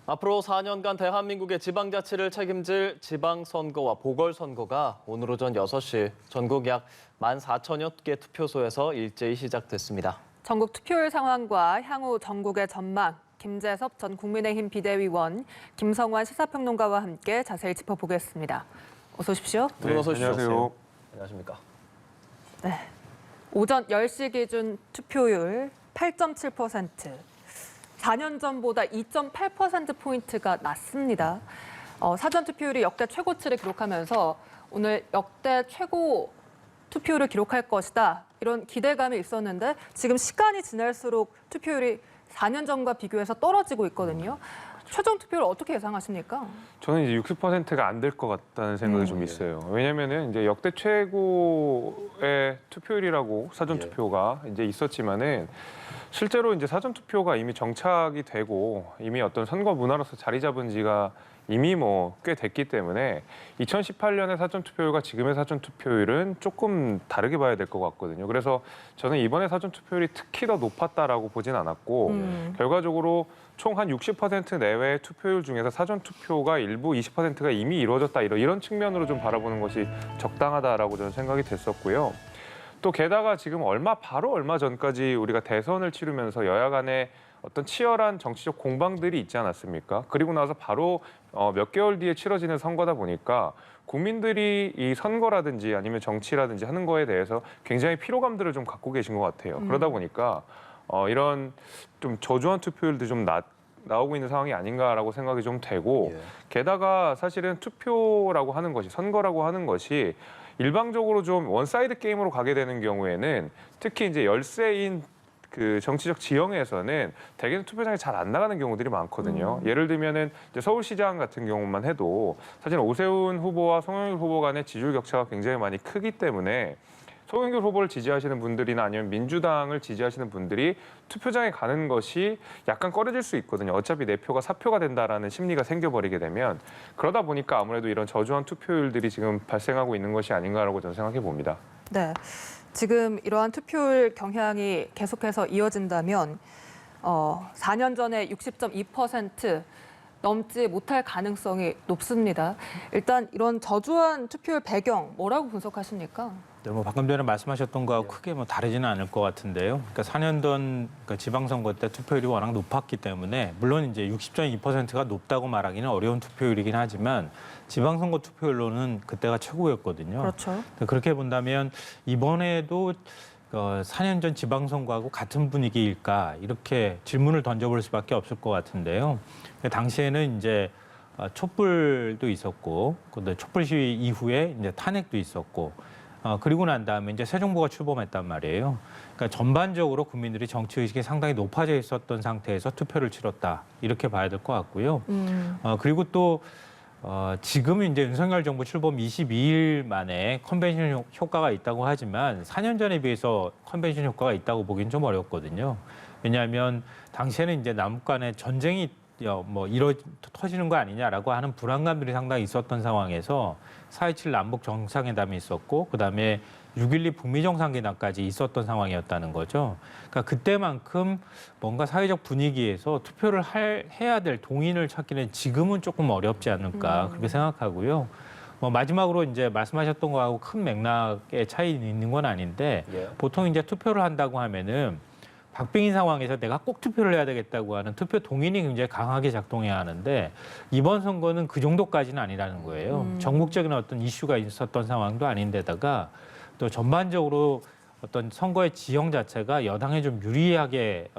앞으로 4년간 대한민국의 지방자치를 책임질 지방선거와 보궐선거가 오늘 오전 6시 전국 약 14,000여 개 투표소에서 일제히 시작됐습니다. 전국 투표율 상황과 향후 전국의 전망, 김재섭 전 국민의힘 비대위원, 김성환 시사평론가와 함께 자세히 짚어보겠습니다. 어서 오십시오. 네, 어서 오십시오. 안녕하세요. 안녕하십니까. 네. 오전 10시 기준 투표율 8.7%. 4년 전보다 2.8%포인트가 낮습니다. 사전 투표율이 역대 최고치를 기록하면서 오늘 역대 최고 투표율을 기록할 것이다. 이런 기대감이 있었는데 지금 시간이 지날수록 투표율이 4년 전과 비교해서 떨어지고 있거든요. 최종 투표를 어떻게 예상하십니까? 저는 이제 60%가 안 될 것 같다는 생각이 좀 있어요. 왜냐면은 이제 역대 최고의 투표율이라고 사전 투표가 이제 있었지만은 실제로 이제 사전 투표가 이미 정착이 되고 이미 어떤 선거 문화로서 자리 잡은 지가 이미 뭐 꽤 됐기 때문에 2018년의 사전 투표율과 지금의 사전 투표율은 조금 다르게 봐야 될 것 같거든요. 그래서 저는 이번에 사전 투표율이 특히 더 높았다라고 보진 않았고 결과적으로 총 한 60% 내외의 투표율 중에서 사전 투표가 일부 20%가 이미 이루어졌다 이런 측면으로 좀 바라보는 것이 적당하다라고 저는 생각이 됐었고요. 또 게다가 지금 바로 얼마 전까지 우리가 대선을 치르면서 여야 간에 어떤 치열한 정치적 공방들이 있지 않았습니까? 그리고 나서 바로 몇 개월 뒤에 치러지는 선거다 보니까 국민들이 이 선거라든지 아니면 정치라든지 하는 거에 대해서 굉장히 피로감들을 좀 갖고 계신 것 같아요. 그러다 보니까 이런 좀 저조한 투표율도 좀 나오고 있는 상황이 아닌가라고 생각이 좀 되고 게다가 사실은 투표라고 하는 것이 선거라고 하는 것이 일방적으로 좀 원사이드 게임으로 가게 되는 경우에는 특히 이제 열세인 그 정치적 지형에서는 대개는 투표장에 잘 안 나가는 경우들이 많거든요. 예를 들면은 이제 서울시장 같은 경우만 해도 사실 오세훈 후보와 송영길 후보 간의 지지율 격차가 굉장히 많이 크기 때문에 송영길 후보를 지지하시는 분들이나 아니면 민주당을 지지하시는 분들이 투표장에 가는 것이 약간 꺼려질 수 있거든요. 어차피 내 표가 사표가 된다라는 심리가 생겨버리게 되면 그러다 보니까 아무래도 이런 저조한 투표율들이 지금 발생하고 있는 것이 아닌가라고 저는 생각해 봅니다. 네. 지금 이러한 투표율 경향이 계속해서 이어진다면 4년 전에 60.2% 넘지 못할 가능성이 높습니다. 일단 이런 저조한 투표율 배경 뭐라고 분석하십니까? 네, 뭐 방금 전에 말씀하셨던 거하고 크게 뭐 다르지는 않을 것 같은데요. 그러니까 4년 전 지방선거 때 투표율이 워낙 높았기 때문에 물론 이제 60.2%가 높다고 말하기는 어려운 투표율이긴 하지만 지방선거 투표율로는 그때가 최고였거든요. 그렇죠. 그렇게 본다면 이번에도 4년 전 지방선거하고 같은 분위기일까 이렇게 질문을 던져볼 수밖에 없을 것 같은데요. 당시에는 이제 촛불도 있었고, 근데 촛불 시위 이후에 이제 탄핵도 있었고, 그리고 난 다음에 이제 새 정부가 출범했단 말이에요. 그러니까 전반적으로 국민들이 정치 의식이 상당히 높아져 있었던 상태에서 투표를 치렀다 이렇게 봐야 될 것 같고요. 그리고 또 지금은 이제 윤석열 정부 출범 22일 만에 컨벤션 효과가 있다고 하지만 4년 전에 비해서 컨벤션 효과가 있다고 보기는 좀 어렵거든요. 왜냐하면 당시에는 이제 남북 간의 전쟁이 터지는 거 아니냐라고 하는 불안감들이 상당히 있었던 상황에서 4.27 남북 정상회담이 있었고 그다음에 6.12 북미 정상회담까지 있었던 상황이었다는 거죠. 그러니까 그때만큼 뭔가 사회적 분위기에서 투표를 해야 될 동의를 찾기는 지금은 조금 어렵지 않을까 그렇게 생각하고요. 마지막으로 이제 말씀하셨던 거하고 큰 맥락의 차이는 있는 건 아닌데 보통 이제 투표를 한다고 하면은 박빙인 상황에서 내가 꼭 투표를 해야 되겠다고 하는 투표 동의이 굉장히 강하게 작동해야 하는데 이번 선거는 그 정도까지는 아니라는 거예요. 전국적인 어떤 이슈가 있었던 상황도 아닌데다가 또 전반적으로 어떤 선거의 지형 자체가 여당에 좀 유리하게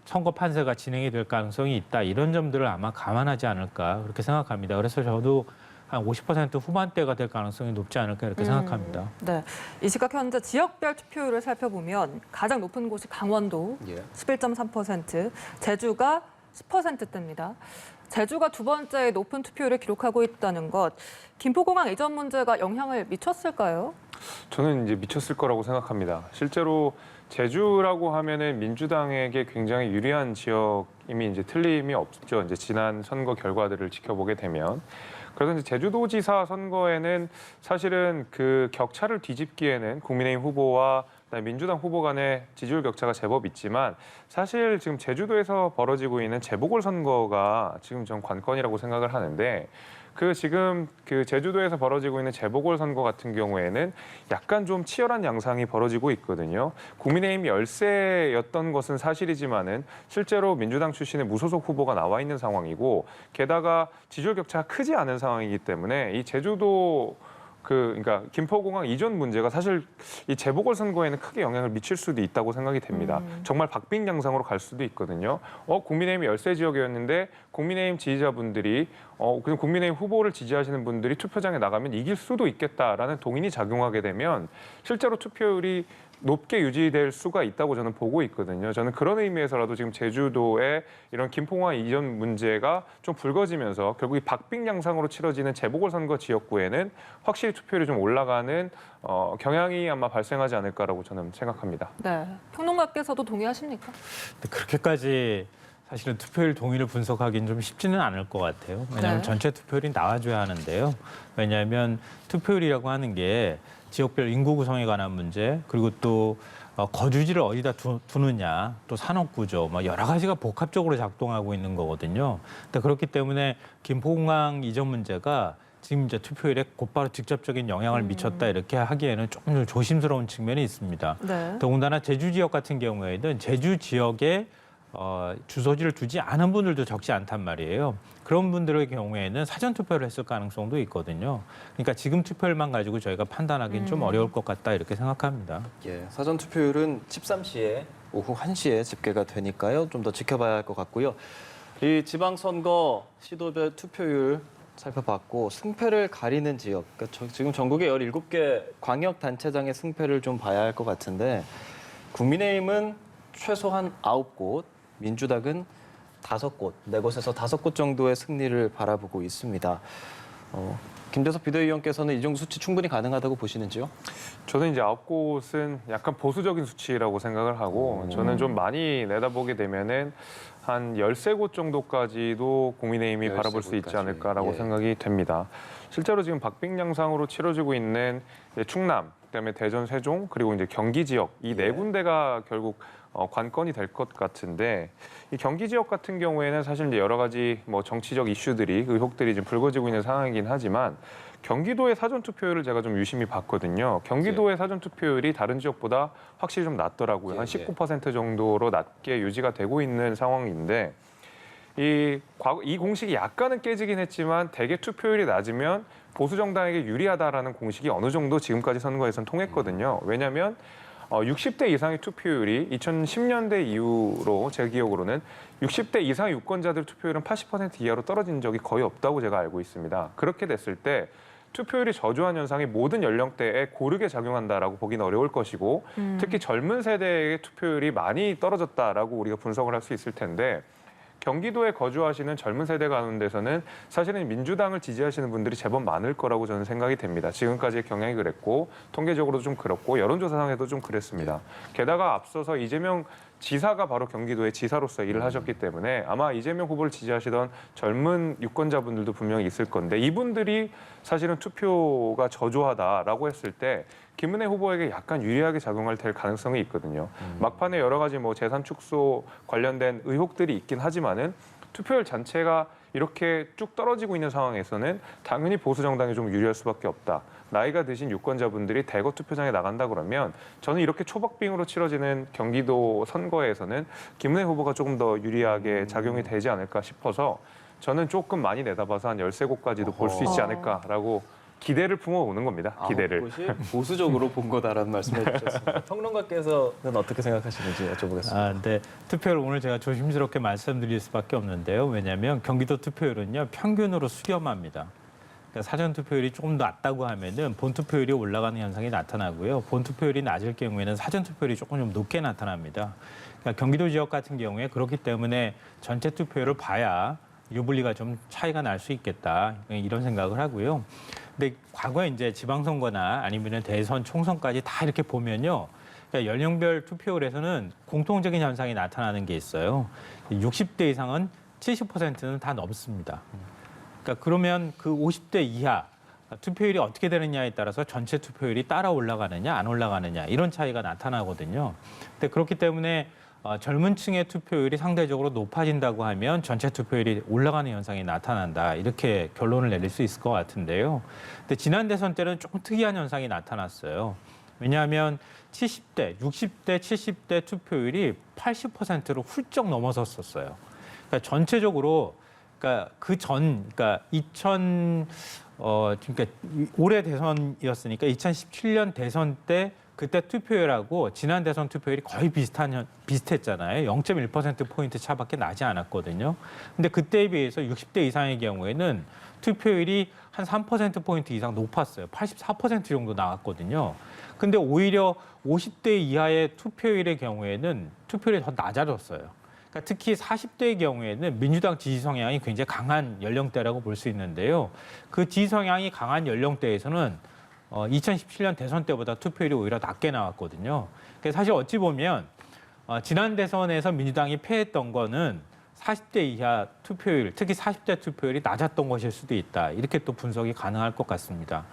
선거 판세가 진행이 될 가능성이 있다. 이런 점들을 아마 감안하지 않을까 그렇게 생각합니다. 그래서 저도 한 50% 후반대가 될 가능성이 높지 않을까 이렇게 생각합니다. 네, 이 시각 현재 지역별 투표율을 살펴보면 가장 높은 곳이 강원도 11.3%, 제주가 10%대입니다. 제주가 두 번째 높은 투표율을 기록하고 있다는 것, 김포공항 이전 문제가 영향을 미쳤을까요? 저는 이제 미쳤을 거라고 생각합니다. 실제로 제주라고 하면은 민주당에게 굉장히 유리한 지역임이 이제 틀림이 없죠. 이제 지난 선거 결과들을 지켜보게 되면. 그래서 이제 제주도지사 선거에는 사실은 그 격차를 뒤집기에는 국민의힘 후보와 그다음에 민주당 후보 간의 지지율 격차가 제법 있지만 사실 지금 제주도에서 벌어지고 있는 재보궐선거가 지금 전 관건이라고 생각을 하는데 지금 제주도에서 벌어지고 있는 재보궐선거 같은 경우에는 약간 좀 치열한 양상이 벌어지고 있거든요. 국민의힘 열세였던 것은 사실이지만은 실제로 민주당 출신의 무소속 후보가 나와 있는 상황이고 게다가 지지율 격차가 크지 않은 상황이기 때문에 이 제주도 그러니까 김포공항 이전 문제가 사실 이 재보궐선거에는 크게 영향을 미칠 수도 있다고 생각이 됩니다. 정말 박빙 양상으로 갈 수도 있거든요. 국민의힘이 열세 지역이었는데 국민의힘 지지자분들이 그냥 국민의힘 후보를 지지하시는 분들이 투표장에 나가면 이길 수도 있겠다라는 동인이 작용하게 되면 실제로 투표율이 높게 유지될 수가 있다고 저는 보고 있거든요. 저는 그런 의미에서라도 지금 제주도의 이런 김포공항 이전 문제가 좀 불거지면서 결국 이 박빙 양상으로 치러지는 재보궐선거 지역구에는 확실히 투표율이 좀 올라가는 경향이 아마 발생하지 않을까라고 저는 생각합니다. 네, 평론가께서도 동의하십니까? 근데 그렇게까지 사실은 투표율 동의를 분석하기는 좀 쉽지는 않을 것 같아요. 왜냐하면 네. 전체 투표율이 나와줘야 하는데요. 왜냐하면 투표율이라고 하는 게 지역별 인구 구성에 관한 문제, 그리고 또 거주지를 어디다 두느냐, 또 산업구조, 여러 가지가 복합적으로 작동하고 있는 거거든요. 근데 그렇기 때문에 김포공항 이전 문제가 지금 이제 투표율에 곧바로 직접적인 영향을 미쳤다 이렇게 하기에는 조금 조심스러운 측면이 있습니다. 네. 더군다나 제주 지역 같은 경우에는 제주 지역에 주소지를 두지 않은 분들도 적지 않단 말이에요. 그런 분들의 경우에는 사전 투표를 했을 가능성도 있거든요. 그러니까 지금 투표율만 가지고 저희가 판단하기는 좀 어려울 것 같다 이렇게 생각합니다. 예, 사전 투표율은 13시에 오후 1시에 집계가 되니까요. 좀 더 지켜봐야 할 것 같고요. 이 지방선거 시도별 투표율 살펴봤고 승패를 가리는 지역, 그러니까 지금 전국에 17개 광역단체장의 승패를 좀 봐야 할 것 같은데 국민의힘은 최소한 9곳, 민주당은 5곳, 4곳에서 5곳 정도의 승리를 바라보고 있습니다. 김재섭 비대위원께서는 이 정도 수치 충분히 가능하다고 보시는지요? 저는 이제 9곳은 약간 보수적인 수치라고 생각을 하고 저는 좀 많이 내다보게 되면은 한 13곳 정도까지도 국민의힘이 바라볼 수 있지 13곳까지. 않을까라고 예. 생각이 됩니다. 실제로 지금 박빙 양상으로 치러지고 있는 충남, 그다음에 대전, 세종, 그리고 이제 경기 지역 이 네 군데가 결국 관건이 될 것 같은데 이 경기 지역 같은 경우에는 사실 이제 여러 가지 정치적 이슈들이 의혹들이 지금 불거지고 있는 상황이긴 하지만 경기도의 사전 투표율을 제가 좀 유심히 봤거든요. 경기도의 사전 투표율이 다른 지역보다 확실히 좀 낮더라고요. 한 19% 정도로 낮게 유지가 되고 있는 상황인데 이 공식이 약간은 깨지긴 했지만 대개 투표율이 낮으면 보수 정당에게 유리하다라는 공식이 어느 정도 지금까지 선거에서는 통했거든요. 왜냐하면 60대 이상의 투표율이 2010년대 이후로 제 기억으로는 60대 이상의 유권자들 투표율은 80% 이하로 떨어진 적이 거의 없다고 제가 알고 있습니다. 그렇게 됐을 때 투표율이 저조한 현상이 모든 연령대에 고르게 작용한다라고 보기는 어려울 것이고 특히 젊은 세대의 투표율이 많이 떨어졌다라고 우리가 분석을 할 수 있을 텐데 경기도에 거주하시는 젊은 세대 가운데서는 사실은 민주당을 지지하시는 분들이 제법 많을 거라고 저는 생각이 됩니다. 지금까지의 경향이 그랬고 통계적으로도 좀 그렇고 여론조사상에도 좀 그랬습니다. 게다가 앞서서 이재명 지사가 바로 경기도의 지사로서 일을 하셨기 때문에 아마 이재명 후보를 지지하시던 젊은 유권자분들도 분명히 있을 건데 이분들이 사실은 투표가 저조하다라고 했을 때 김은혜 후보에게 약간 유리하게 작용할 될 가능성이 있거든요. 막판에 여러 가지 재산 축소 관련된 의혹들이 있긴 하지만은 투표율 자체가 이렇게 쭉 떨어지고 있는 상황에서는 당연히 보수 정당이 좀 유리할 수밖에 없다. 나이가 드신 유권자분들이 대거 투표장에 나간다 그러면 저는 이렇게 초박빙으로 치러지는 경기도 선거에서는 김은혜 후보가 조금 더 유리하게 작용이 되지 않을까 싶어서 저는 조금 많이 내다봐서 한 13곳까지도 볼 수 있지 않을까라고 기대를 품어오는 겁니다. 기대를. 9곳이 보수적으로 본 거다라는 말씀해 주셨습니다. 평론가께서는 어떻게 생각하시는지 여쭤보겠습니다. 근데 투표율 오늘 제가 조심스럽게 말씀드릴 수밖에 없는데요. 왜냐하면 경기도 투표율은요 평균으로 수렴합니다. 그러니까 사전 투표율이 조금 낮다고 하면은 본 투표율이 올라가는 현상이 나타나고요. 본 투표율이 낮을 경우에는 사전 투표율이 조금 좀 높게 나타납니다. 그러니까 경기도 지역 같은 경우에 그렇기 때문에 전체 투표율을 봐야 유불리가 좀 차이가 날 수 있겠다 이런 생각을 하고요. 근데 과거에 이제 지방선거나 아니면 대선, 총선까지 다 이렇게 보면요. 그러니까 연령별 투표율에서는 공통적인 현상이 나타나는 게 있어요. 60대 이상은 70%는 다 넘습니다. 그러니까 그러면 그 50대 이하 투표율이 어떻게 되느냐에 따라서 전체 투표율이 따라 올라가느냐 안 올라가느냐 이런 차이가 나타나거든요. 근데 그렇기 때문에 젊은 층의 투표율이 상대적으로 높아진다고 하면 전체 투표율이 올라가는 현상이 나타난다. 이렇게 결론을 내릴 수 있을 것 같은데요. 근데 지난 대선 때는 조금 특이한 현상이 나타났어요. 왜냐하면 70대, 60대, 70대 투표율이 80%로 훌쩍 넘어섰었어요. 그러니까 전체적으로 그러니까 그러니까 올해 대선이었으니까 2017년 대선 때 그때 투표율하고 지난 대선 투표율이 거의 비슷했잖아요. 0.1%포인트 차밖에 나지 않았거든요. 근데 그때에 비해서 60대 이상의 경우에는 투표율이 한 3%포인트 이상 높았어요. 84% 정도 나왔거든요. 근데 오히려 50대 이하의 투표율의 경우에는 투표율이 더 낮아졌어요. 그러니까 특히 40대의 경우에는 민주당 지지 성향이 굉장히 강한 연령대라고 볼 수 있는데요. 그 지지 성향이 강한 연령대에서는 2017년 대선 때보다 투표율이 오히려 낮게 나왔거든요. 그래서 사실 어찌 보면 지난 대선에서 민주당이 패했던 거는 40대 이하 투표율, 특히 40대 투표율이 낮았던 것일 수도 있다. 이렇게 또 분석이 가능할 것 같습니다.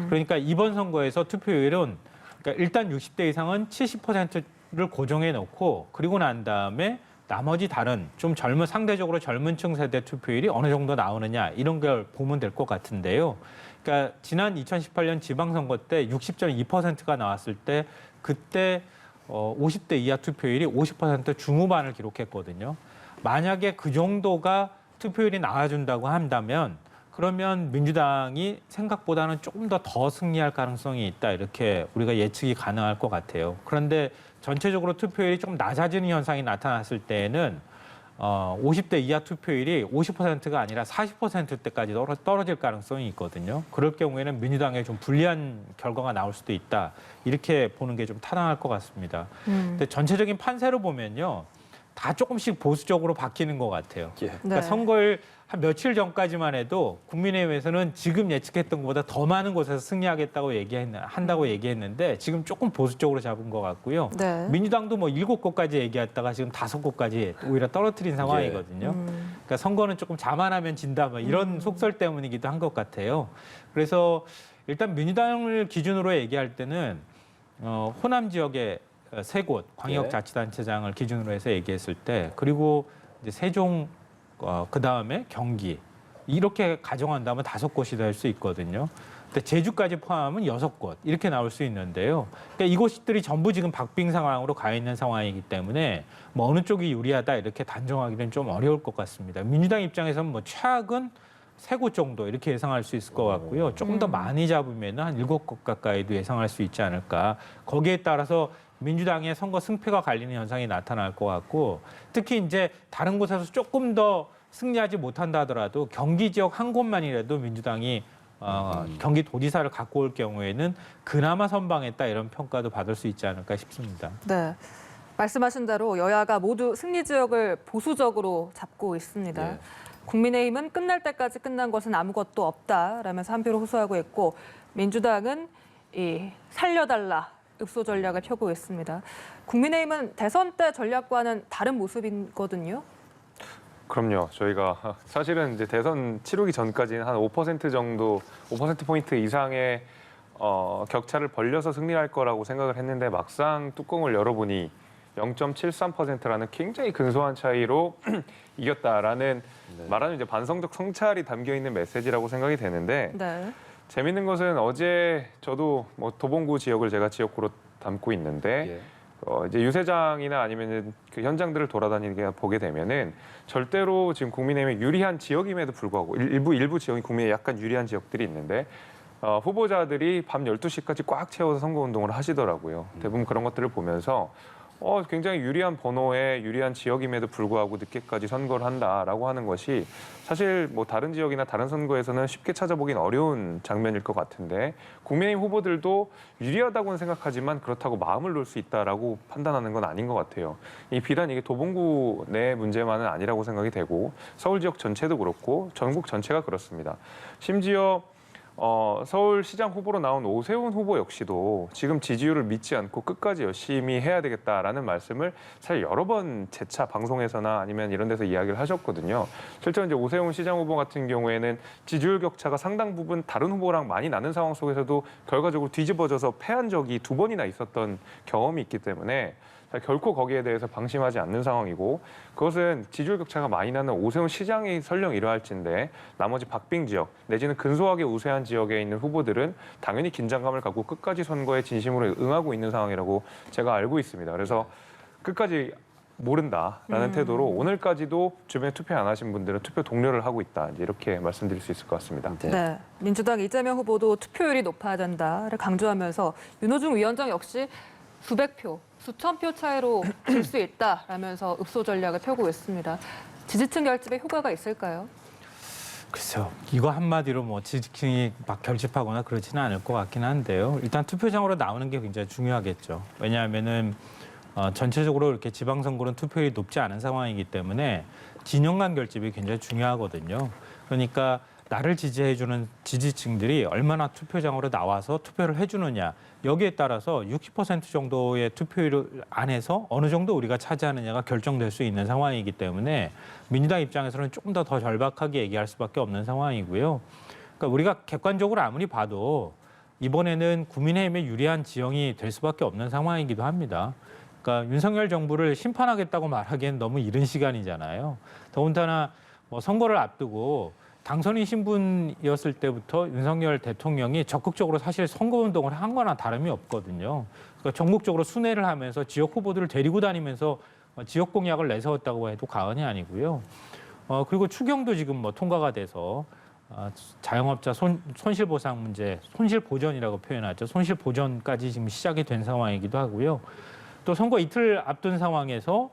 그러니까 이번 선거에서 투표율은 그러니까 일단 60대 이상은 70%를 고정해 놓고 그리고 난 다음에 나머지 다른 좀 상대적으로 젊은 층 세대 투표율이 어느 정도 나오느냐 이런 걸 보면 될 것 같은데요. 그러니까 지난 2018년 지방선거 때 60.2%가 나왔을 때 그때 50대 이하 투표율이 50% 중후반을 기록했거든요. 만약에 그 정도가 투표율이 나와준다고 한다면 그러면 민주당이 생각보다는 조금 더 승리할 가능성이 있다. 이렇게 우리가 예측이 가능할 것 같아요. 그런데 전체적으로 투표율이 조금 낮아지는 현상이 나타났을 때에는 50대 이하 투표율이 50%가 아니라 40%대까지 떨어질 가능성이 있거든요. 그럴 경우에는 민주당에 좀 불리한 결과가 나올 수도 있다. 이렇게 보는 게 좀 타당할 것 같습니다. 근데 전체적인 판세로 보면요. 다 조금씩 보수적으로 바뀌는 것 같아요. 예. 그러니까 네. 선거일 한 며칠 전까지만 해도 국민의힘에서는 지금 예측했던 것보다 더 많은 곳에서 승리하겠다고 한다고 얘기했는데 지금 조금 보수적으로 잡은 것 같고요. 네. 민주당도 뭐 7곳까지 얘기했다가 지금 5곳까지 오히려 떨어뜨린 상황이거든요. 그러니까 선거는 조금 자만하면 진다 뭐 이런 속설 때문이기도 한 것 같아요. 그래서 일단 민주당을 기준으로 얘기할 때는 호남 지역의 3곳 광역자치단체장을 기준으로 해서 얘기했을 때 그리고 이제 세종 그다음에 경기 이렇게 가정한다면 5곳이 될 수 있거든요. 근데 제주까지 포함하면 6곳 이렇게 나올 수 있는데요. 그러니까 이곳들이 전부 지금 박빙 상황으로 가 있는 상황이기 때문에 뭐 어느 쪽이 유리하다 이렇게 단정하기는 좀 어려울 것 같습니다. 민주당 입장에서는 뭐 최악은 3곳 정도 이렇게 예상할 수 있을 것 같고요. 조금 더 많이 잡으면 한 7곳 가까이도 예상할 수 있지 않을까. 거기에 따라서 민주당의 선거 승패가 갈리는 현상이 나타날 것 같고 특히 이제 다른 곳에서 조금 더 승리하지 못한다 하더라도 경기 지역 한 곳만이라도 민주당이 경기도지사를 갖고 올 경우에는 그나마 선방했다 이런 평가도 받을 수 있지 않을까 싶습니다. 네. 말씀하신 대로 여야가 모두 승리 지역을 보수적으로 잡고 있습니다. 예. 국민의힘은 끝날 때까지 끝난 것은 아무것도 없다라면서 한 표를 호소하고 있고 민주당은 이 살려달라 읍소 전략을 펴고 있습니다. 국민의힘은 대선 때 전략과는 다른 모습이거든요. 그럼요. 저희가 사실은 이제 대선 치르기 전까지는 한 5% 정도, 5%포인트 이상의 격차를 벌려서 승리할 거라고 생각을 했는데 막상 뚜껑을 열어보니 0.73%라는 굉장히 근소한 차이로 이겼다라는 말하는 이제 반성적 성찰이 담겨 있는 메시지라고 생각이 되는데 네. 재밌는 것은 어제 저도 뭐 도봉구 지역을 제가 지역구로 담고 있는데 이제 유세장이나 아니면 그 현장들을 돌아다니게 보게 되면은 절대로 지금 국민의힘에 유리한 지역임에도 불구하고 일부 지역이 국민에 약간 유리한 지역들이 있는데 후보자들이 밤 12시까지 꽉 채워서 선거운동을 하시더라고요. 대부분 그런 것들을 보면서 굉장히 유리한 번호에 유리한 지역임에도 불구하고 늦게까지 선거를 한다라고 하는 것이 사실 뭐 다른 지역이나 다른 선거에서는 쉽게 찾아보긴 어려운 장면일 것 같은데 국민의힘 후보들도 유리하다고는 생각하지만 그렇다고 마음을 놓을 수 있다라고 판단하는 건 아닌 것 같아요. 비단 이게 도봉구 내 문제만은 아니라고 생각이 되고 서울 지역 전체도 그렇고 전국 전체가 그렇습니다. 심지어 서울시장 후보로 나온 오세훈 후보 역시도 지금 지지율을 믿지 않고 끝까지 열심히 해야 되겠다라는 말씀을 사실 여러 번 재차 방송에서나 아니면 이런 데서 이야기를 하셨거든요. 실제로 이제 오세훈 시장 후보 같은 경우에는 지지율 격차가 상당 부분 다른 후보랑 많이 나는 상황 속에서도 결과적으로 뒤집어져서 패한 적이 2번이나 있었던 경험이 있기 때문에 결코 거기에 대해서 방심하지 않는 상황이고 그것은 지지율 격차가 많이 나는 오세훈 시장이 설령 이러할진데 나머지 박빙 지역 내지는 근소하게 우세한 지역에 있는 후보들은 당연히 긴장감을 갖고 끝까지 선거에 진심으로 응하고 있는 상황이라고 제가 알고 있습니다. 그래서 끝까지 모른다라는 태도로 오늘까지도 주변에 투표 안 하신 분들은 투표 독려를 하고 있다. 이제 이렇게 말씀드릴 수 있을 것 같습니다. 네. 민주당 이재명 후보도 투표율이 높아야 된다를 강조하면서 윤호중 위원장 역시 수백 표, 수천 표 차이로 질 수 있다라면서 읍소 전략을 펴고 있습니다. 지지층 결집에 효과가 있을까요? 글쎄요. 이거 한마디로 뭐 지지층이 막 결집하거나 그러지는 않을 것 같긴 한데요. 일단 투표장으로 나오는 게 굉장히 중요하겠죠. 왜냐하면은 전체적으로 이렇게 지방선거는 투표율이 높지 않은 상황이기 때문에 진영 간 결집이 굉장히 중요하거든요. 그러니까 나를 지지해주는 지지층들이 얼마나 투표장으로 나와서 투표를 해주느냐. 여기에 따라서 60% 정도의 투표율 안에서 어느 정도 우리가 차지하느냐가 결정될 수 있는 상황이기 때문에 민주당 입장에서는 조금 더 절박하게 얘기할 수밖에 없는 상황이고요. 그러니까 우리가 객관적으로 아무리 봐도 이번에는 국민의힘에 유리한 지형이 될 수밖에 없는 상황이기도 합니다. 그러니까 윤석열 정부를 심판하겠다고 말하기엔 너무 이른 시간이잖아요. 더군다나 뭐 선거를 앞두고 당선인 신분이었을 때부터 윤석열 대통령이 적극적으로 사실 선거운동을 한 거나 다름이 없거든요. 그러니까 전국적으로 순회를 하면서 지역 후보들을 데리고 다니면서 지역 공약을 내세웠다고 해도 과언이 아니고요. 그리고 추경도 지금 뭐 통과가 돼서 자영업자 손실보상 문제, 손실보전이라고 표현하죠. 손실보전까지 지금 시작이 된 상황이기도 하고요. 또 선거 이틀 앞둔 상황에서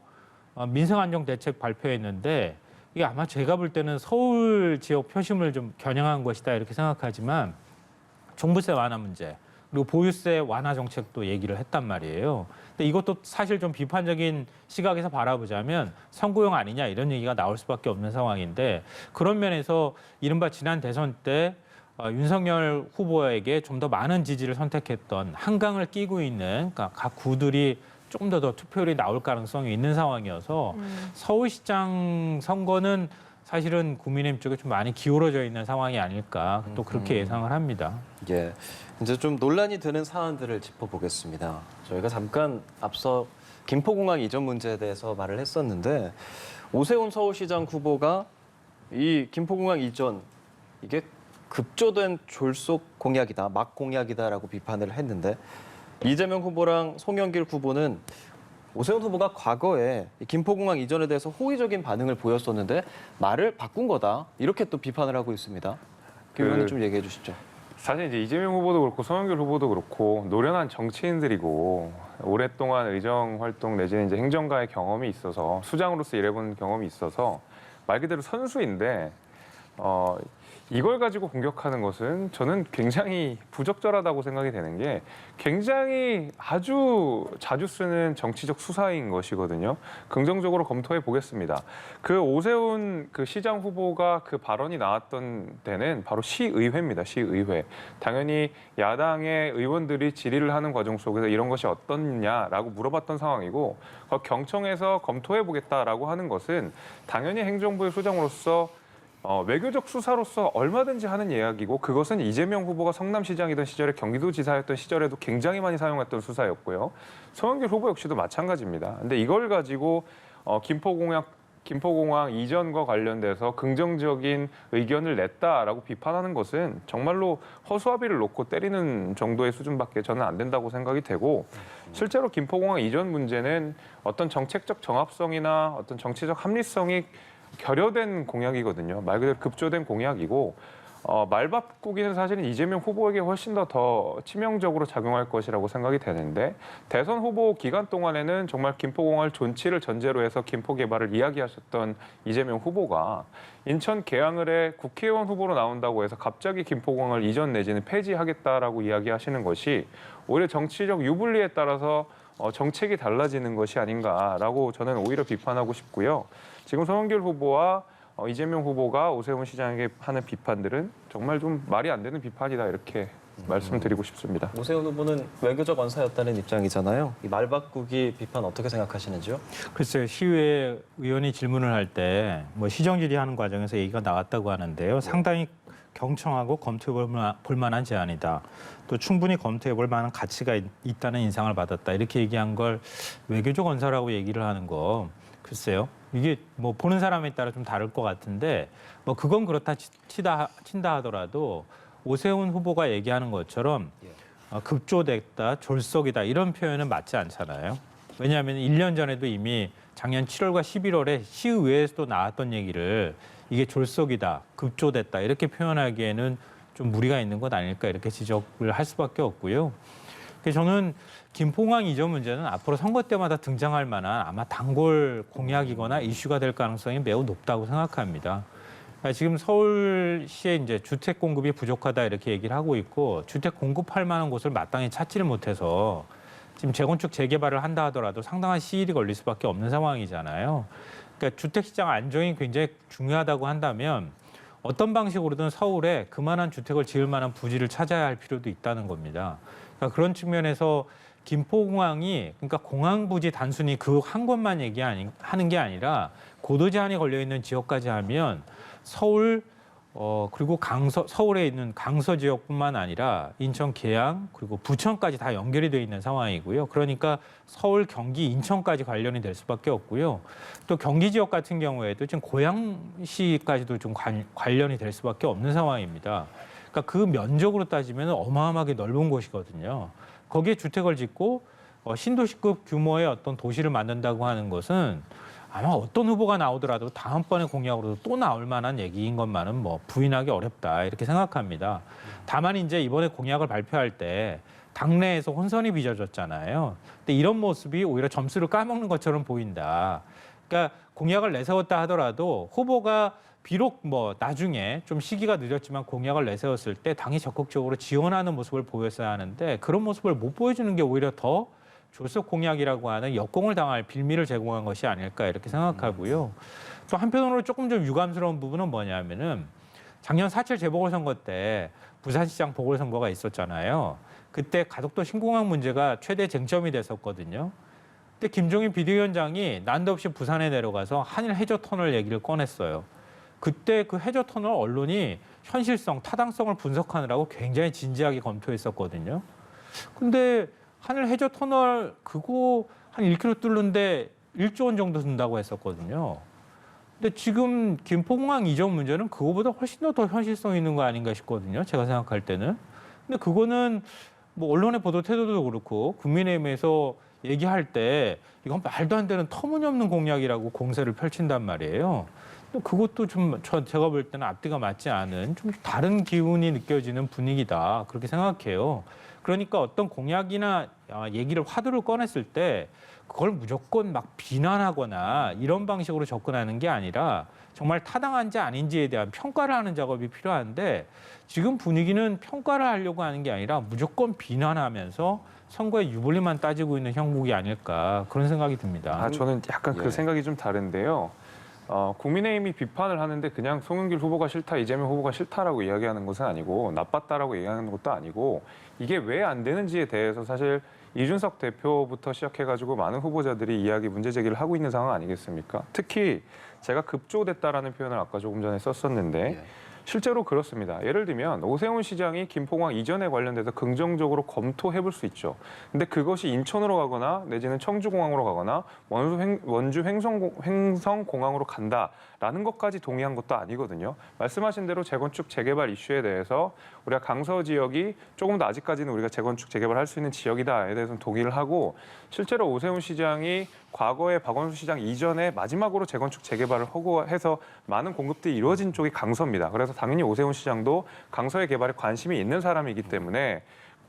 민생안정대책 발표했는데 이게 아마 제가 볼 때는 서울 지역 표심을 좀 겨냥한 것이다 이렇게 생각하지만 종부세 완화 문제 그리고 보유세 완화 정책도 얘기를 했단 말이에요. 근데 이것도 사실 좀 비판적인 시각에서 바라보자면 선거용 아니냐 이런 얘기가 나올 수밖에 없는 상황인데 그런 면에서 이른바 지난 대선 때 윤석열 후보에게 좀 더 많은 지지를 선택했던 한강을 끼고 있는 그러니까 각 구들이 조금 더 투표율이 나올 가능성이 있는 상황이어서 서울시장 선거는 사실은 국민의힘 쪽에 좀 많이 기울어져 있는 상황이 아닐까 또 그렇게 예상을 합니다. 예, 이제 좀 논란이 되는 사안들을 짚어보겠습니다. 저희가 잠깐 앞서 김포공항 이전 문제에 대해서 말을 했었는데 오세훈 서울시장 후보가 이 김포공항 이전 이게 급조된 졸속 공약이다, 막 공약이다라고 비판을 했는데 이재명 후보랑 송영길 후보는 오세훈 후보가 과거에 김포공항 이전에 대해서 호의적인 반응을 보였었는데 말을 바꾼 거다 이렇게 또 비판을 하고 있습니다. 그 의원님 좀 얘기해 주시죠. 사실 이제 이재명 후보도 그렇고 송영길 후보도 그렇고 노련한 정치인들이고 오랫동안 의정 활동 내지는 이제 행정가의 경험이 있어서 수장으로서 일해본 경험이 있어서 말 그대로 선수인데 이걸 가지고 공격하는 것은 저는 굉장히 부적절하다고 생각이 되는 게 굉장히 아주 자주 쓰는 정치적 수사인 것이거든요. 긍정적으로 검토해 보겠습니다. 그 오세훈 그 시장 후보가 그 발언이 나왔던 데는 바로 시의회입니다. 시의회. 당연히 야당의 의원들이 질의를 하는 과정 속에서 이런 것이 어떻냐라고 물어봤던 상황이고 경청에서 검토해 보겠다라고 하는 것은 당연히 행정부의 수장으로서 외교적 수사로서 얼마든지 하는 이야기고 그것은 이재명 후보가 성남시장이던 시절에 경기도지사였던 시절에도 굉장히 많이 사용했던 수사였고요. 송영길 후보 역시도 마찬가지입니다. 근데 이걸 가지고 김포공항 이전과 관련돼서 긍정적인 의견을 냈다라고 비판하는 것은 정말로 허수아비를 놓고 때리는 정도의 수준밖에 저는 안 된다고 생각이 되고 실제로 김포공항 이전 문제는 어떤 정책적 정합성이나 어떤 정치적 합리성이 결여된 공약이거든요. 말 그대로 급조된 공약이고 말 바꾸기는 사실은 이재명 후보에게 훨씬 더 치명적으로 작용할 것이라고 생각이 되는데 대선 후보 기간 동안에는 정말 김포공항을 존치를 전제로 해서 김포 개발을 이야기하셨던 이재명 후보가 인천 계양을에 국회의원 후보로 나온다고 해서 갑자기 김포공항을 이전 내지는 폐지하겠다라고 이야기하시는 것이 오히려 정치적 유불리에 따라서 정책이 달라지는 것이 아닌가라고 저는 오히려 비판하고 싶고요. 지금 송영길 후보와 이재명 후보가 오세훈 시장에게 하는 비판들은 정말 좀 말이 안 되는 비판이다 이렇게 말씀드리고 싶습니다. 오세훈 후보는 외교적 언사였다는 입장이잖아요. 이 말바꾸기 비판 어떻게 생각하시는지요? 글쎄요, 시의회 의원이 질문을 할 때 뭐 시정 질의하는 과정에서 얘기가 나왔다고 하는데요. 상당히 경청하고 검토해 볼 만한 제안이다. 또 충분히 검토해 볼 만한 가치가 있다는 인상을 받았다. 이렇게 얘기한 걸 외교적 언사라고 얘기를 하는 거 글쎄요. 이게 뭐 보는 사람에 따라 좀 다를 것 같은데 뭐 그건 그렇다 친다 하더라도 오세훈 후보가 얘기하는 것처럼 급조됐다, 졸속이다 이런 표현은 맞지 않잖아요. 왜냐하면 1년 전에도 이미 작년 7월과 11월에 시의회에서도 나왔던 얘기를 이게 졸속이다, 급조됐다 이렇게 표현하기에는 좀 무리가 있는 것 아닐까 이렇게 지적을 할 수밖에 없고요. 그래서 저는 김포공항 이전 문제는 앞으로 선거 때마다 등장할 만한 아마 단골 공약이거나 이슈가 될 가능성이 매우 높다고 생각합니다. 지금 서울시에 이제 주택 공급이 부족하다 이렇게 얘기를 하고 있고 주택 공급할 만한 곳을 마땅히 찾지를 못해서 지금 재건축 재개발을 한다 하더라도 상당한 시일이 걸릴 수밖에 없는 상황이잖아요. 그러니까 주택 시장 안정이 굉장히 중요하다고 한다면 어떤 방식으로든 서울에 그만한 주택을 지을 만한 부지를 찾아야 할 필요도 있다는 겁니다. 그러니까 그런 측면에서 김포공항이 그러니까 공항 부지 단순히 그 한 곳만 하는 게 아니라 고도 제한이 걸려 있는 지역까지 하면 서울 그리고 서울에 있는 강서 지역뿐만 아니라 인천 계양 그리고 부천까지 다 연결이 돼 있는 상황이고요. 그러니까 서울, 경기, 인천까지 관련이 될 수밖에 없고요. 또 경기 지역 같은 경우에도 지금 고양시까지도 좀 관련이 될 수밖에 없는 상황입니다. 그러니까 그 면적으로 따지면 어마어마하게 넓은 곳이거든요. 거기에 주택을 짓고 신도시급 규모의 어떤 도시를 만든다고 하는 것은 아마 어떤 후보가 나오더라도 다음번에 공약으로 또 나올 만한 얘기인 것만은 뭐 부인하기 어렵다 이렇게 생각합니다. 다만 이제 이번에 공약을 발표할 때 당내에서 혼선이 빚어졌잖아요. 근데 이런 모습이 오히려 점수를 까먹는 것처럼 보인다. 그러니까 공약을 내세웠다 하더라도 후보가 비록 뭐 나중에 좀 시기가 늦었지만 공약을 내세웠을 때 당이 적극적으로 지원하는 모습을 보였어야 하는데 그런 모습을 못 보여주는 게 오히려 더 졸속 공약이라고 하는 역공을 당할 빌미를 제공한 것이 아닐까 이렇게 생각하고요. 또 한편으로 조금 좀 유감스러운 부분은 뭐냐면은 작년 4.7 재보궐선거 때 부산시장 보궐선거가 있었잖아요. 그때 가덕도 신공항 문제가 최대 쟁점이 됐었거든요. 그때 김종인 비대위원장이 난데없이 부산에 내려가서 한일 해저터널 얘기를 꺼냈어요. 그때 그 해저터널 언론이 현실성, 타당성을 분석하느라고 굉장히 진지하게 검토했었거든요. 근데 하늘 해저터널 그거 한 1km 뚫는데 1조 원 정도 든다고 했었거든요. 근데 지금 김포공항 이전 문제는 그거보다 훨씬 더 현실성 있는 거 아닌가 싶거든요. 제가 생각할 때는. 근데 그거는 뭐 언론의 보도 태도도 그렇고 국민의힘에서 얘기할 때 이건 말도 안 되는 터무니없는 공약이라고 공세를 펼친단 말이에요. 그것도 좀 제가 볼 때는 앞뒤가 맞지 않은 좀 다른 기운이 느껴지는 분위기다. 그렇게 생각해요. 그러니까 어떤 공약이나 얘기를 화두를 꺼냈을 때 그걸 무조건 막 비난하거나 이런 방식으로 접근하는 게 아니라 정말 타당한지 아닌지에 대한 평가를 하는 작업이 필요한데 지금 분위기는 평가를 하려고 하는 게 아니라 무조건 비난하면서 선거의 유불리만 따지고 있는 형국이 아닐까 그런 생각이 듭니다. 저는 약간 그 생각이 좀 다른데요. 국민의힘이 비판을 하는데 그냥 송영길 후보가 싫다, 이재명 후보가 싫다라고 이야기하는 것은 아니고 나빴다라고 얘기하는 것도 아니고 이게 왜 안 되는지에 대해서 사실 이준석 대표부터 시작해가지고 많은 후보자들이 문제 제기를 하고 있는 상황 아니겠습니까? 특히 제가 급조됐다라는 표현을 아까 조금 전에 썼었는데 실제로 그렇습니다. 예를 들면 오세훈 시장이 김포공항 이전에 관련돼서 긍정적으로 검토해볼 수 있죠. 근데 그것이 인천으로 가거나 내지는 청주공항으로 가거나 원주 횡성공항으로 간다라는 것까지 동의한 것도 아니거든요. 말씀하신 대로 재건축 재개발 이슈에 대해서 우리가 강서 지역이 조금 더 아직까지는 우리가 재건축 재개발할 수 있는 지역이다에 대해서는 동의를 하고 실제로 오세훈 시장이 과거에 박원순 시장 이전에 마지막으로 재건축 재개발을 허구해서 많은 공급들이 이루어진 쪽이 강서입니다. 그래서 당연히 오세훈 시장도 강서의 개발에 관심이 있는 사람이기 때문에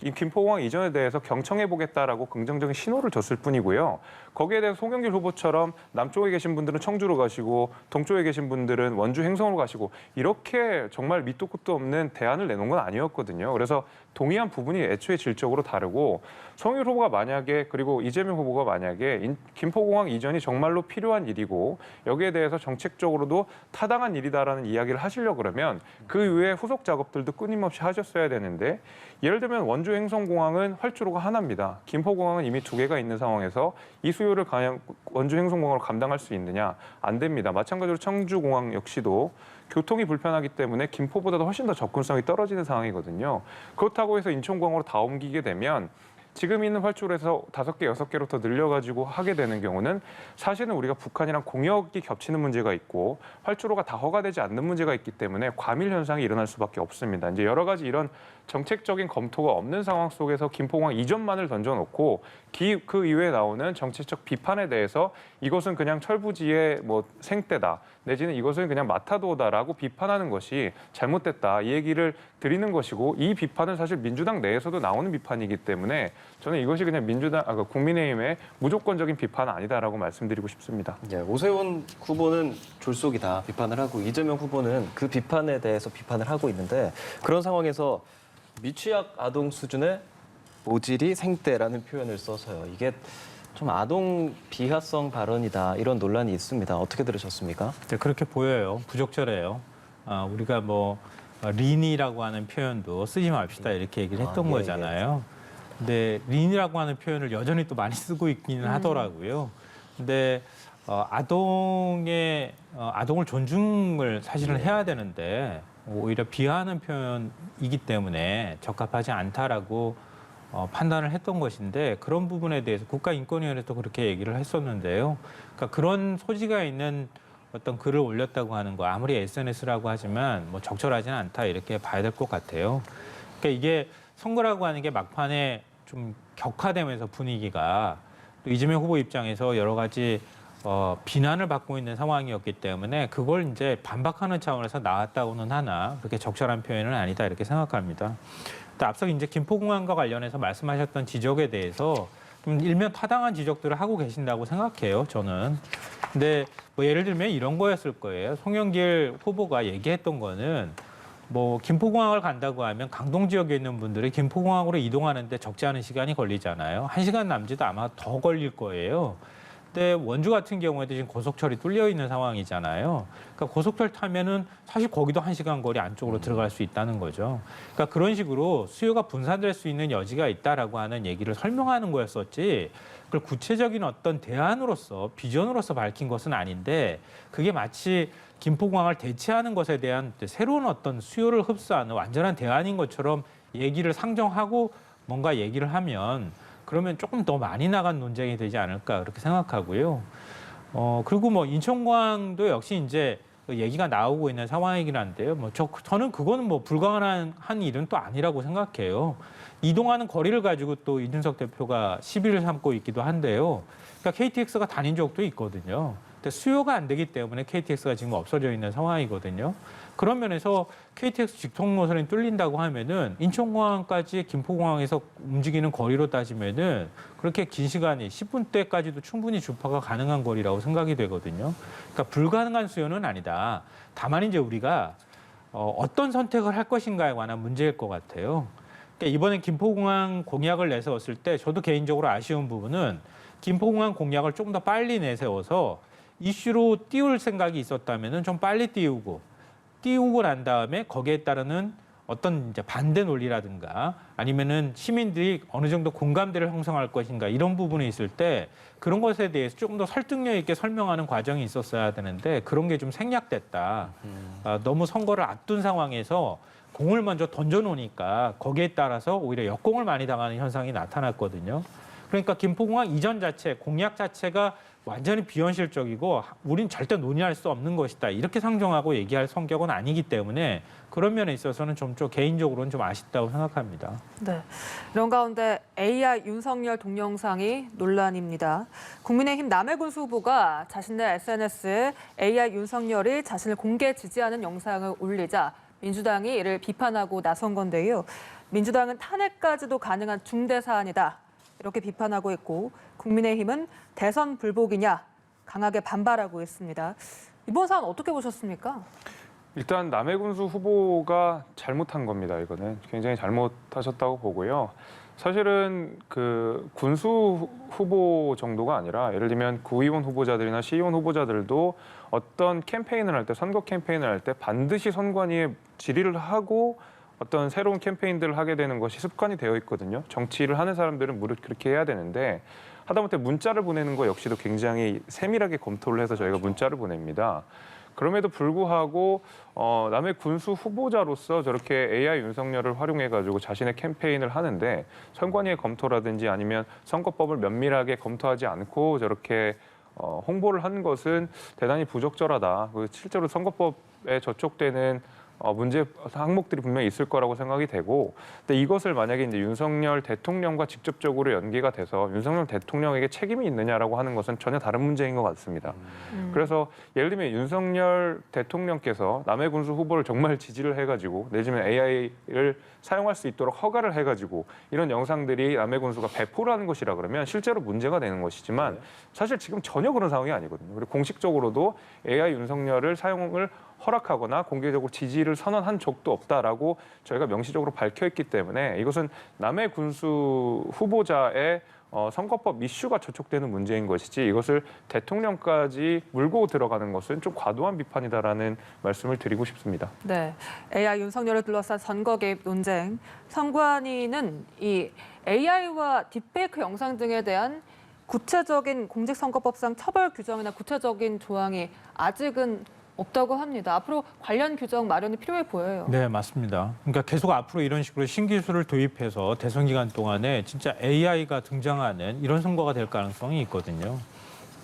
이 김포공항 이전에 대해서 경청해보겠다라고 긍정적인 신호를 줬을 뿐이고요. 거기에 대해서 송영길 후보처럼 남쪽에 계신 분들은 청주로 가시고 동쪽에 계신 분들은 원주 행성으로 가시고 이렇게 정말 밑도 끝도 없는 대안을 내놓은 건 아니었거든요. 그래서 동의한 부분이 애초에 질적으로 다르고 송영길 후보가 만약에 그리고 이재명 후보가 만약에 김포공항 이전이 정말로 필요한 일이고 여기에 대해서 정책적으로도 타당한 일이다라는 이야기를 하시려고 그러면 그 이후에 후속 작업들도 끊임없이 하셨어야 되는데 예를 들면 원주 행성공항은 활주로가 하나입니다. 김포공항은 이미 2개가 있는 상황에서 이 수요를 과연 원주 행성공항으로 감당할 수 있느냐? 안 됩니다. 마찬가지로 청주공항 역시도 교통이 불편하기 때문에 김포보다도 훨씬 더 접근성이 떨어지는 상황이거든요. 그렇다고 해서 인천공항으로 다 옮기게 되면 지금 있는 활주로에서 5개, 6개로 더 늘려가지고 하게 되는 경우는 사실은 우리가 북한이랑 공역이 겹치는 문제가 있고 활주로가 다 허가되지 않는 문제가 있기 때문에 과밀 현상이 일어날 수밖에 없습니다. 이제 여러 가지 이런 정책적인 검토가 없는 상황 속에서 김포공항 이전만을 던져놓고 그 이후에 나오는 정책적 비판에 대해서 이것은 그냥 철부지의 뭐 생떼다 내지는 이것은 그냥 마타도다라고 비판하는 것이 잘못됐다 이 얘기를 드리는 것이고 이 비판은 사실 민주당 내에서도 나오는 비판이기 때문에 저는 이것이 그냥 국민의힘의 무조건적인 비판은 아니다라고 말씀드리고 싶습니다. 예, 오세훈 후보는 졸속이다 비판을 하고 이재명 후보는 그 비판에 대해서 비판을 하고 있는데 그런 상황에서 미취학 아동 수준의 모질이 생떼라는 표현을 써서요. 이게 좀 아동 비하성 발언이다 이런 논란이 있습니다. 어떻게 들으셨습니까? 네, 그렇게 보여요. 부적절해요. 우리가 뭐 린이라고 하는 표현도 쓰지 맙시다 이렇게 얘기를 했던 예, 거잖아요. 근데 린이라고 하는 표현을 여전히 또 많이 쓰고 있기는 하더라고요. 근데 아동을 존중을 사실은 해야 되는데 오히려 비하하는 표현이기 때문에 적합하지 않다라고 판단을 했던 것인데 그런 부분에 대해서 국가인권위원회도 그렇게 얘기를 했었는데요. 그러니까 그런 소지가 있는 어떤 글을 올렸다고 하는 거 아무리 SNS라고 하지만 뭐 적절하지는 않다 이렇게 봐야 될 것 같아요. 그러니까 이게 선거라고 하는 게 막판에 좀 격화되면서 분위기가 또 이재명 후보 입장에서 여러 가지 비난을 받고 있는 상황이었기 때문에 그걸 이제 반박하는 차원에서 나왔다고는 하나 그렇게 적절한 표현은 아니다 이렇게 생각합니다. 또 앞서 이제 김포공항과 관련해서 말씀하셨던 지적에 대해서 좀 일면 타당한 지적들을 하고 계신다고 생각해요, 저는. 근데 뭐 예를 들면 이런 거였을 거예요. 송영길 후보가 얘기했던 거는 뭐 김포공항을 간다고 하면 강동 지역에 있는 분들이 김포공항으로 이동하는데 적지 않은 시간이 걸리잖아요. 1시간 남짓도 아마 더 걸릴 거예요. 근데 원주 같은 경우에도 지금 고속철이 뚫려 있는 상황이잖아요. 그러니까 고속철 타면은 사실 거기도 1시간 거리 안쪽으로 들어갈 수 있다는 거죠. 그러니까 그런 식으로 수요가 분산될 수 있는 여지가 있다라고 하는 얘기를 설명하는 거였었지. 그걸 구체적인 어떤 대안으로서 비전으로서 밝힌 것은 아닌데 그게 마치 김포공항을 대체하는 것에 대한 새로운 어떤 수요를 흡수하는 완전한 대안인 것처럼 얘기를 상정하고 뭔가 얘기를 하면 그러면 조금 더 많이 나간 논쟁이 되지 않을까 그렇게 생각하고요. 그리고 뭐 인천공항도 역시 이제 얘기가 나오고 있는 상황이긴 한데요. 뭐 저는 그거는 뭐 불가능한 일은 또 아니라고 생각해요. 이동하는 거리를 가지고 또 이준석 대표가 시비를 삼고 있기도 한데요. 그러니까 KTX가 다닌 적도 있거든요. 근데 수요가 안 되기 때문에 KTX가 지금 없어져 있는 상황이거든요. 그런 면에서 KTX 직통 노선이 뚫린다고 하면은 인천공항까지 김포공항에서 움직이는 거리로 따지면은 그렇게 긴 시간이 10분대까지도 충분히 주파가 가능한 거리라고 생각이 되거든요. 그러니까 불가능한 수요는 아니다. 다만 이제 우리가 어떤 선택을 할 것인가에 관한 문제일 것 같아요. 그러니까 이번에 김포공항 공약을 내세웠을 때 저도 개인적으로 아쉬운 부분은 김포공항 공약을 조금 더 빨리 내세워서 이슈로 띄울 생각이 있었다면은 좀 빨리 띄우고 난 다음에 거기에 따르는 어떤 이제 반대 논리라든가 아니면은 시민들이 어느 정도 공감대를 형성할 것인가 이런 부분이 있을 때 그런 것에 대해서 조금 더 설득력 있게 설명하는 과정이 있었어야 되는데 그런 게 좀 생략됐다. 너무 선거를 앞둔 상황에서 공을 먼저 던져놓으니까 거기에 따라서 오히려 역공을 많이 당하는 현상이 나타났거든요. 그러니까 김포공항 이전 자체, 공약 자체가 완전히 비현실적이고 우린 절대 논의할 수 없는 것이다. 이렇게 상정하고 얘기할 성격은 아니기 때문에 그런 면에 있어서는 좀 개인적으로는 좀 아쉽다고 생각합니다. 네. 이런 가운데 AI 윤석열 동영상이 논란입니다. 국민의힘 남해군수 후보가 자신의 SNS에 AI 윤석열이 자신을 공개 지지하는 영상을 올리자 민주당이 이를 비판하고 나선 건데요. 민주당은 탄핵까지도 가능한 중대 사안이다. 이렇게 비판하고 있고 국민의힘은 대선 불복이냐 강하게 반발하고 있습니다. 이번 사안 어떻게 보셨습니까? 일단 남해군수 후보가 잘못한 겁니다. 이거는 굉장히 잘못하셨다고 보고요. 사실은 그 군수 후보 정도가 아니라 예를 들면 구의원 후보자들이나 시의원 후보자들도 어떤 캠페인을 할 때, 선거 캠페인을 할 때 반드시 선관위에 질의를 하고 어떤 새로운 캠페인들을 하게 되는 것이 습관이 되어 있거든요. 정치를 하는 사람들은 무릇 그렇게 해야 되는데 하다못해 문자를 보내는 거 역시도 굉장히 세밀하게 검토를 해서 저희가 문자를 보냅니다. 그럼에도 불구하고 남의 군수 후보자로서 저렇게 AI 윤석열을 활용해가지고 자신의 캠페인을 하는데 선관위의 검토라든지 아니면 선거법을 면밀하게 검토하지 않고 저렇게 홍보를 한 것은 대단히 부적절하다. 실제로 선거법에 저촉되는 문제 항목들이 분명히 있을 거라고 생각이 되고, 근데 이것을 만약에 이제 윤석열 대통령과 직접적으로 연계가 돼서 윤석열 대통령에게 책임이 있느냐라고 하는 것은 전혀 다른 문제인 것 같습니다. 그래서 예를 들면 윤석열 대통령께서 남해 군수 후보를 정말 지지를 해가지고 내지는 AI를 사용할 수 있도록 허가를 해가지고 이런 영상들이 남해 군수가 배포를 하는 것이라 그러면 실제로 문제가 되는 것이지만 사실 지금 전혀 그런 상황이 아니거든요. 그리고 공식적으로도 AI 윤석열을 사용을 허락하거나 공개적으로 지지를 선언한 적도 없다라고 저희가 명시적으로 밝혀있기 때문에 이것은 남해 군수 후보자의 선거법 이슈가 저촉되는 문제인 것이지 이것을 대통령까지 물고 들어가는 것은 좀 과도한 비판이다라는 말씀을 드리고 싶습니다. 네, AI 윤석열을 둘러싼 선거 개입 논쟁. 선관위는 이 AI와 딥페이크 영상 등에 대한 구체적인 공직선거법상 처벌 규정이나 구체적인 조항이 아직은 없다고 합니다. 앞으로 관련 규정 마련이 필요해 보여요. 네, 맞습니다. 그러니까 계속 앞으로 이런 식으로 신기술을 도입해서 대선 기간 동안에 진짜 AI가 등장하는 이런 선거가 될 가능성이 있거든요.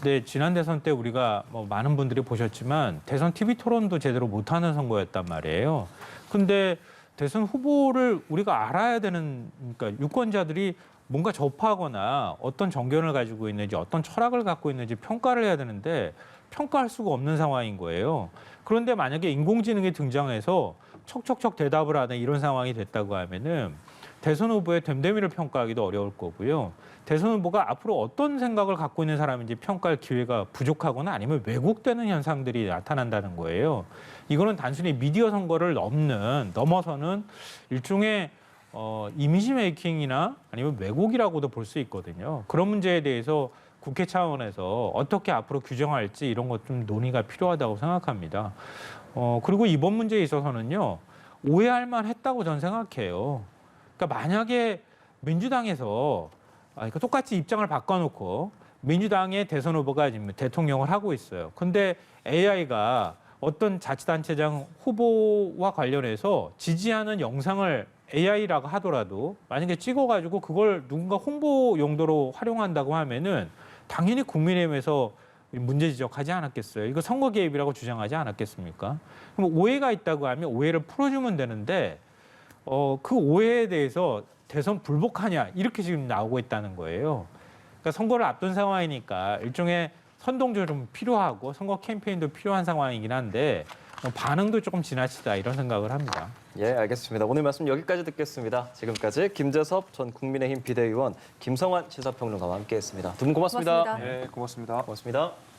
근데 지난 대선 때 우리가 많은 분들이 보셨지만 대선 TV 토론도 제대로 못하는 선거였단 말이에요. 근데 대선 후보를 우리가 알아야 되는, 그러니까 유권자들이 뭔가 접하거나 어떤 정견을 가지고 있는지 어떤 철학을 갖고 있는지 평가를 해야 되는데 평가할 수가 없는 상황인 거예요. 그런데 만약에 인공지능이 등장해서 척척척 대답을 하는 이런 상황이 됐다고 하면은 대선 후보의 됨됨이를 평가하기도 어려울 거고요. 대선 후보가 앞으로 어떤 생각을 갖고 있는 사람인지 평가할 기회가 부족하거나 아니면 왜곡되는 현상들이 나타난다는 거예요. 이거는 단순히 미디어 선거를 넘어서는 일종의 이미지 메이킹이나 아니면 왜곡이라고도 볼 수 있거든요. 그런 문제에 대해서 국회 차원에서 어떻게 앞으로 규정할지 이런 것 좀 논의가 필요하다고 생각합니다. 그리고 이번 문제에 있어서는요, 오해할 만했다고 저는 생각해요. 그러니까 만약에 민주당에서 그러니까 똑같이 입장을 바꿔놓고 민주당의 대선 후보가 지금 대통령을 하고 있어요. 근데 AI가 어떤 자치단체장 후보와 관련해서 지지하는 영상을 AI라고 하더라도 만약에 찍어가지고 그걸 누군가 홍보 용도로 활용한다고 하면은 당연히 국민의힘에서 문제 지적하지 않았겠어요. 이거 선거 개입이라고 주장하지 않았겠습니까? 그럼 오해가 있다고 하면 오해를 풀어주면 되는데 그 오해에 대해서 대선 불복하냐 이렇게 지금 나오고 있다는 거예요. 그러니까 선거를 앞둔 상황이니까 일종의 선동도 좀 필요하고 선거 캠페인도 필요한 상황이긴 한데 반응도 조금 지나치다 이런 생각을 합니다. 예, 알겠습니다. 오늘 말씀 여기까지 듣겠습니다. 지금까지 김재섭 전 국민의힘 비대위원, 김성환 시사평론가와 함께했습니다. 두 분 고맙습니다. 고맙습니다. 네, 고맙습니다. 고맙습니다.